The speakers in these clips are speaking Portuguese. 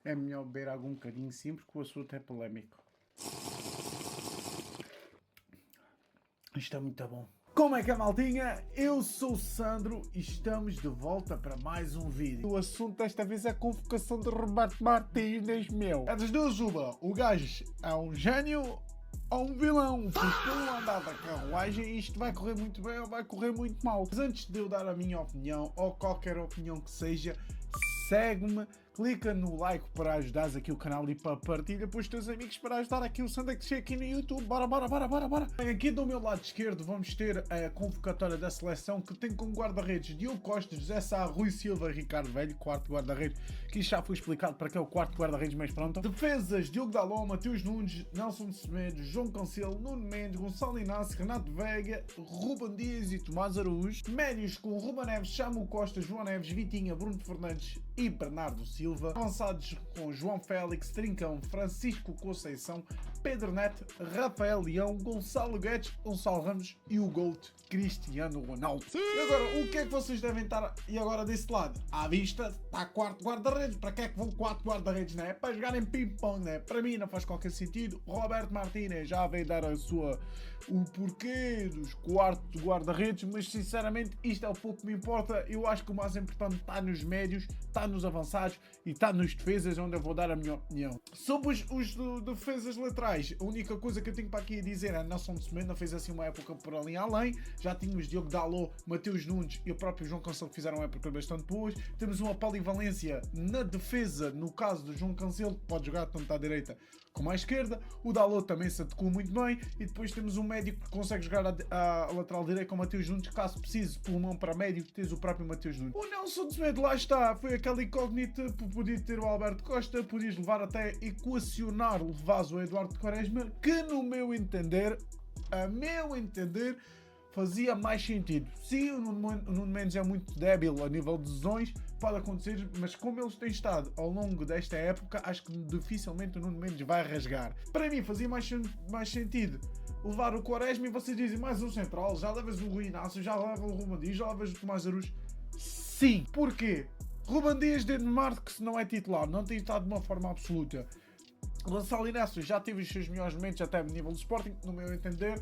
É melhor beber água um bocadinho simples, que o assunto é polémico. Isto é muito bom. Como é que é, maltinha? Eu sou o Sandro e estamos de volta para mais um vídeo. O assunto desta vez é a convocação de Roberto Martínez, meu. É das duas uma. O gajo é um gênio ou um vilão. Porque pelo andar da carruagem isto vai correr muito bem ou vai correr muito mal. Mas antes de eu dar a minha opinião, ou qualquer opinião que seja, segue-me, clica no like para ajudares aqui o canal e para partilha para os teus amigos para ajudar aqui o Sandro a crescer aqui no YouTube. Bora. Bem, aqui do meu lado esquerdo vamos ter a convocatória da seleção, que tem como guarda-redes Diogo Costa, José Sá, Rui Silva e Ricardo Velho, quarto guarda-redes, que isto já foi explicado para que é o quarto guarda-redes, mas pronto. Defesas, Diogo Dalot, Mateus Nunes, Nelson Semedo, João Cancelo, Nuno Mendes, Gonçalo Inácio, Renato Veiga, Ruben Dias e Tomás Araújo. Médios com Ruben Neves, Samu Costa, João Neves, Vitinha, Bruno Fernandes e Bernardo Silva. Avançados com João Félix, Trincão, Francisco Conceição, Pedro Neto, Rafael Leão, Gonçalo Guedes, Gonçalo Ramos e o GOAT Cristiano Ronaldo. Sim! E agora, o que é que vocês devem estar e agora desse lado? À vista está quarto guarda-redes. Para que é que vão quatro guarda-redes, né? É para jogarem ping-pong, né? Para mim não faz qualquer sentido. Roberto Martínez já veio dar o porquê dos quartos guarda-redes, mas sinceramente isto é o pouco que me importa. Eu acho que o mais importante está nos médios, está nos avançados e está nos defesas, onde eu vou dar a minha opinião. Sobre os defesas laterais, a única coisa que eu tenho para aqui a dizer é Nelson Semedo não fez assim uma época por ali além. Já tínhamos Diogo Dalot, Mateus Nunes e o próprio João Cancelo, que fizeram uma época bastante boas. Temos uma polivalência na defesa, no caso do João Cancelo, que pode jogar tanto à direita como à esquerda. O Dalot também se adequou muito bem. E depois temos um médio que consegue jogar a lateral direita com o Mateus Nunes, caso precise, pulmão para médio, tens o próprio Mateus Nunes. O Nelson Semedo, lá está, foi aquela incógnita. Podia ter o Alberto Costa, podias levar até equacionar, levas o Eduardo Quaresma, que no meu entender, fazia mais sentido. Sim, o Nuno Mendes é muito débil a nível de lesões, pode acontecer, mas como eles têm estado ao longo desta época, acho que dificilmente o Nuno Mendes vai rasgar. Para mim fazia mais sentido levar o Quaresma e vocês dizem mais um central, já levas o Rui Inácio, já levas o Ruben Dias, já levas o Tomás Araújo. Sim, porquê? Ruben Dias de Marques não é titular, não tem estado de uma forma absoluta. Gonçalo Inácio já teve os seus melhores momentos até no nível do Sporting, no meu entender,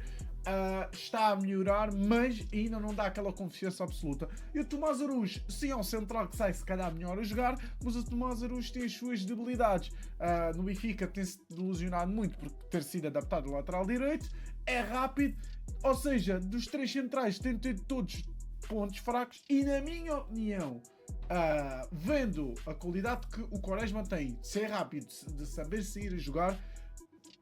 está a melhorar, mas ainda não dá aquela confiança absoluta. E o Tomás Araújo, sim, é um central que sai se calhar melhor a jogar, mas o Tomás Araújo tem as suas debilidades. No Benfica tem-se delusionado muito por ter sido adaptado ao lateral direito, é rápido, ou seja, dos três centrais tem tido todos pontos fracos e, na minha opinião, vendo a qualidade que o Quaresma tem de ser rápido, de saber sair a jogar,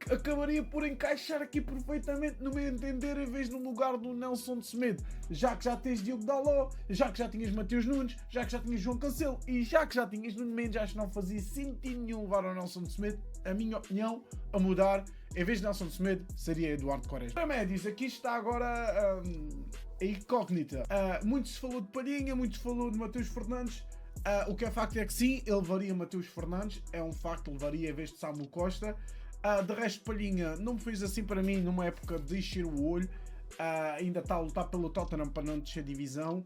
acabaria por encaixar aqui perfeitamente, no meu entender, em vez no lugar do Nelson Semedo, já que já tens Diogo Dalot, já que já tinhas Mateus Nunes, já que já tinhas João Cancelo e já que já tinhas Nuno Mendes, acho que não fazia sentido nenhum levar o Nelson Semedo. A minha opinião, a mudar, em vez de Nelson Semedo, seria Eduardo Quaresma. Para médios, aqui está agora a incógnita. Muito se falou de Palhinha, muito se falou de Mateus Fernandes. O que é facto é que sim, ele levaria Mateus Fernandes, é um facto, levaria em vez de Samu Costa. De resto, Palhinha não me fez assim para mim numa época de encher o olho. Ainda está a lutar pelo Tottenham para não descer divisão.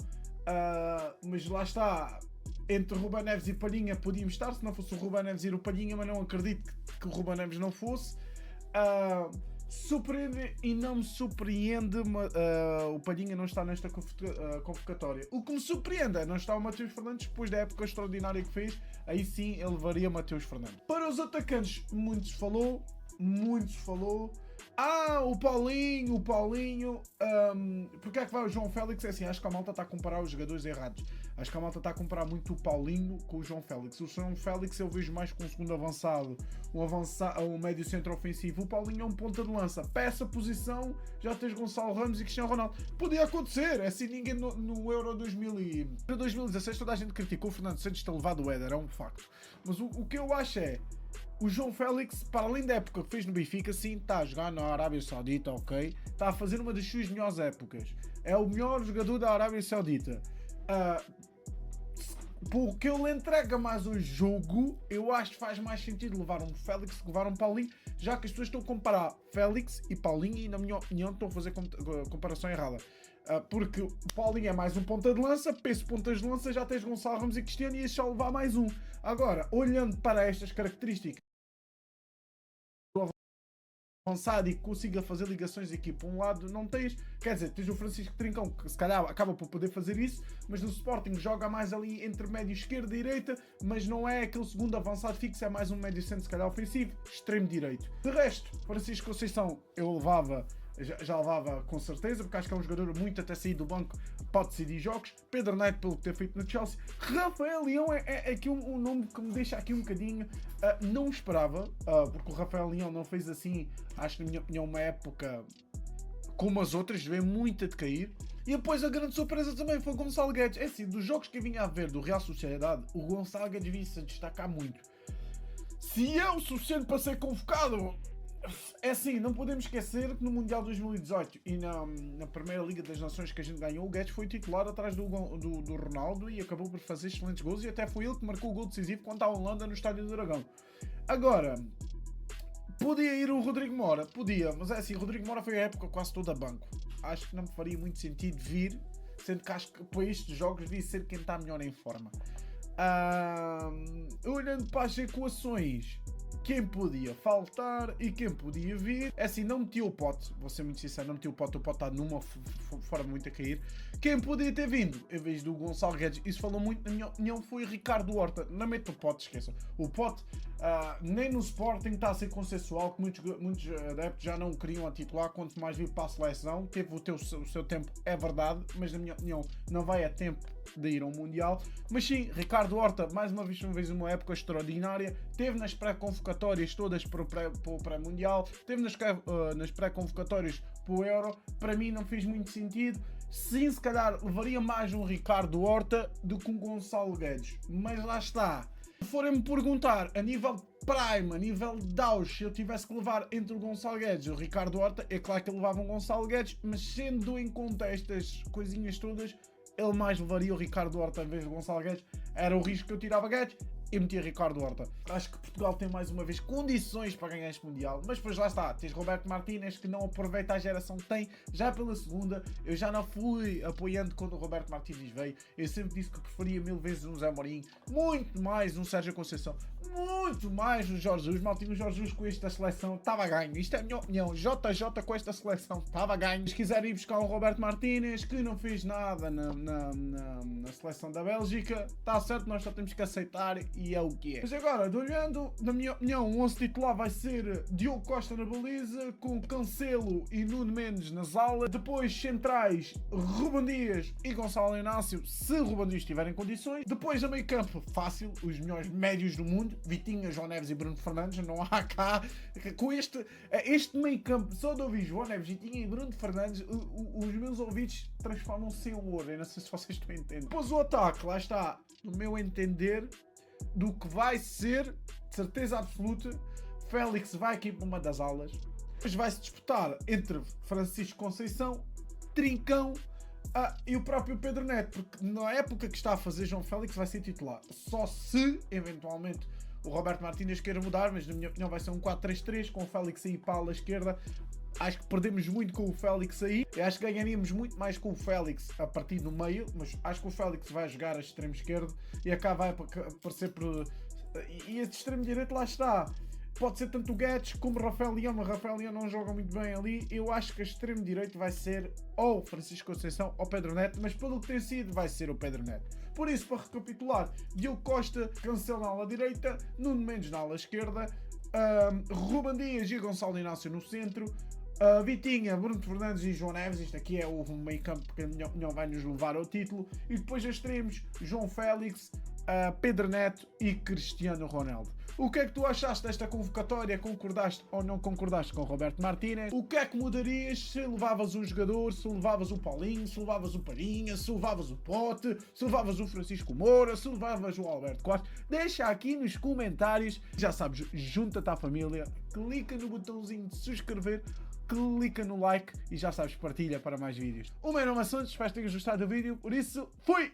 Mas lá está, entre Ruben Neves e Palhinha podíamos estar, se não fosse o Ruben Neves e o Palhinha, mas não acredito que o Ruben Neves não fosse. Surpreende e não me surpreende o Palhinha não está nesta convocatória. O que me surpreende é não estar o Mateus Fernandes depois da época extraordinária que fez. Aí sim ele levaria Mateus Fernandes. Para os atacantes, muitos falou. O Paulinho, porque é que vai o João Félix? É assim, acho que a malta está a comparar os jogadores errados. Acho que a malta está a comparar muito o Paulinho com o João Félix. O João Félix eu vejo mais com um segundo avançado, um médio centro ofensivo. O Paulinho é um ponta de lança. Para essa posição já tens Gonçalo Ramos e Cristiano Ronaldo. Podia acontecer, é assim, ninguém no Euro 2016 toda a gente criticou o Fernando Santos ter levado o Éder, é um facto. Mas o que eu acho é, o João Félix, para além da época que fez no Benfica, sim, está a jogar na Arábia Saudita, ok? Está a fazer uma das suas melhores épocas. É o melhor jogador da Arábia Saudita. Porque ele entrega mais o jogo, eu acho que faz mais sentido levar um Félix que levar um Paulinho, já que as pessoas estão a comparar Félix e Paulinho e, na minha opinião, estão a fazer comparação errada. Porque o Paulinho é mais um ponta de lança, penso pontas de lança, já tens Gonçalo Ramos e Cristiano e ias só levar mais um. Agora, olhando para estas características avançado e que consiga fazer ligações aqui para um lado, não tens, quer dizer, tens o Francisco Trincão que se calhar acaba por poder fazer isso, mas no Sporting joga mais ali entre médio esquerda e direita, mas não é aquele segundo avançado fixo, é mais um médio centro se calhar ofensivo, extremo direito. De resto, Francisco Conceição eu levava, já levava com certeza, porque acho que é um jogador muito até sair do banco, pode decidir jogos. Pedro Neto pelo que ter feito no Chelsea. Rafael Leão é aqui um nome que me deixa aqui um bocadinho, não esperava, porque o Rafael Leão não fez assim, acho que na minha opinião uma época como as outras, veio muito a decair. E depois a grande surpresa também foi o Gonçalo Guedes. É assim, dos jogos que eu vinha a ver do Real Sociedade, o Gonçalo Guedes vinha-se a destacar muito. Se é o suficiente para ser convocado, é assim, não podemos esquecer que no Mundial 2018 e na primeira Liga das Nações que a gente ganhou, o Guedes foi titular atrás do Ronaldo e acabou por fazer excelentes gols e até foi ele que marcou o gol decisivo contra a Holanda no Estádio do Dragão. Agora, podia ir o Rodrigo Mora? Podia, mas é assim, o Rodrigo Mora foi a época quase toda a banco. Acho que não me faria muito sentido vir, sendo que acho que para estes jogos devia ser quem está melhor em forma. Olhando para as equações, quem podia faltar e quem podia vir, é assim, não meti o Pote, vou ser muito sincero, não meti o Pote está numa forma muito a cair. Quem podia ter vindo, em vez do Gonçalo Guedes, isso falou muito, na minha opinião, foi Ricardo Horta. Não meto o Pote, esqueçam. O Pote, nem no Sporting está a ser consensual, que muitos adeptos já não o queriam a titular, quanto mais vir para a seleção. Teve o seu tempo, é verdade, mas na minha opinião não vai a tempo de ir ao Mundial. Mas sim, Ricardo Horta, mais uma vez uma época extraordinária, teve nas pré-convocatórias todas para o pré-mundial, teve nas pré-convocatórias para o Euro. Para mim não fez muito sentido. Sim, se calhar levaria mais um Ricardo Horta do que um Gonçalo Guedes, mas lá está. Se forem-me perguntar a nível prime, a nível de auge, se eu tivesse que levar entre o Gonçalo Guedes e o Ricardo Horta, é claro que eu levava um Gonçalo Guedes, mas sendo em conta estas coisinhas todas, ele mais levaria o Ricardo Horta em vez do Gonçalo Guedes. Era o risco que eu tirava Guedes e metia Ricardo Horta. Acho que Portugal tem mais uma vez condições para ganhar este Mundial, mas depois lá está, tens Roberto Martínez que não aproveita a geração que tem, já pela segunda. Eu já não fui apoiando quando o Roberto Martínez veio, eu sempre disse que preferia 1000 vezes um Zé Mourinho, muito mais um Sérgio Conceição, muito mais um Jorge Jesus. Maltinho, o Jorge Jesus com esta seleção estava a ganho, isto é a minha opinião. JJ com esta seleção estava a ganho. Se quiser ir buscar um Roberto Martínez que não fez nada na seleção da Bélgica, está certo, nós só temos que aceitar e é o que é. Mas agora, olhando, na minha opinião, o 11 titular vai ser Diogo Costa na baliza, com Cancelo e Nuno Mendes nas alas. Depois, centrais, Ruben Dias e Gonçalo Inácio, se Ruben Dias estiver em condições. Depois, a meio campo, fácil, os melhores médios do mundo, Vitinha, João Neves e Bruno Fernandes. Não há cá, com este meio campo, só de ouvir João Neves, Vitinha e Bruno Fernandes, os meus ouvidos transformam-se em ouro. Eu não sei se vocês estão a entender. Depois o ataque, lá está, no meu entender, do que vai ser, de certeza absoluta, Félix vai aqui para uma das alas. Depois vai-se disputar entre Francisco Conceição, Trincão e o próprio Pedro Neto, porque na época que está a fazer João Félix vai ser titular. Só se, eventualmente, o Roberto Martínez queira mudar, mas na minha opinião vai ser um 4-3-3, com o Félix aí para a ala esquerda. Acho que perdemos muito com o Félix aí. Eu acho que ganharíamos muito mais com o Félix a partir do meio, mas acho que o Félix vai jogar a extremo esquerdo e acá vai aparecer por... E a de extremo direito lá está. Pode ser tanto o Guedes como o Rafael Leão, mas o Rafael Leão não joga muito bem ali. Eu acho que a extremo direito vai ser ou Francisco Conceição ou Pedro Neto, mas pelo que tem sido vai ser o Pedro Neto. Por isso, para recapitular, Diogo Costa, Cancelo na ala direita, Nuno Mendes na ala esquerda, Ruben Dias e Gonçalo Inácio no centro, Vitinha, Bruno Fernandes e João Neves. Isto aqui é o meio campo que, na minha opinião, vai nos levar ao título. E depois extremos, João Félix, Pedro Neto e Cristiano Ronaldo. O que é que tu achaste desta convocatória? Concordaste ou não concordaste com o Roberto Martínez? O que é que mudarias se levavas um jogador, se levavas o Paulinho, se levavas o Palhinha, se levavas o Pote, se levavas o Francisco Moura, se levavas o Alberto Costa? Deixa aqui nos comentários. Já sabes, junta-te à família, clica no botãozinho de subscrever, clica no like e já sabes, partilha para mais vídeos. O meu nome é Santos, espero que tenhas gostado do vídeo, por isso, fui!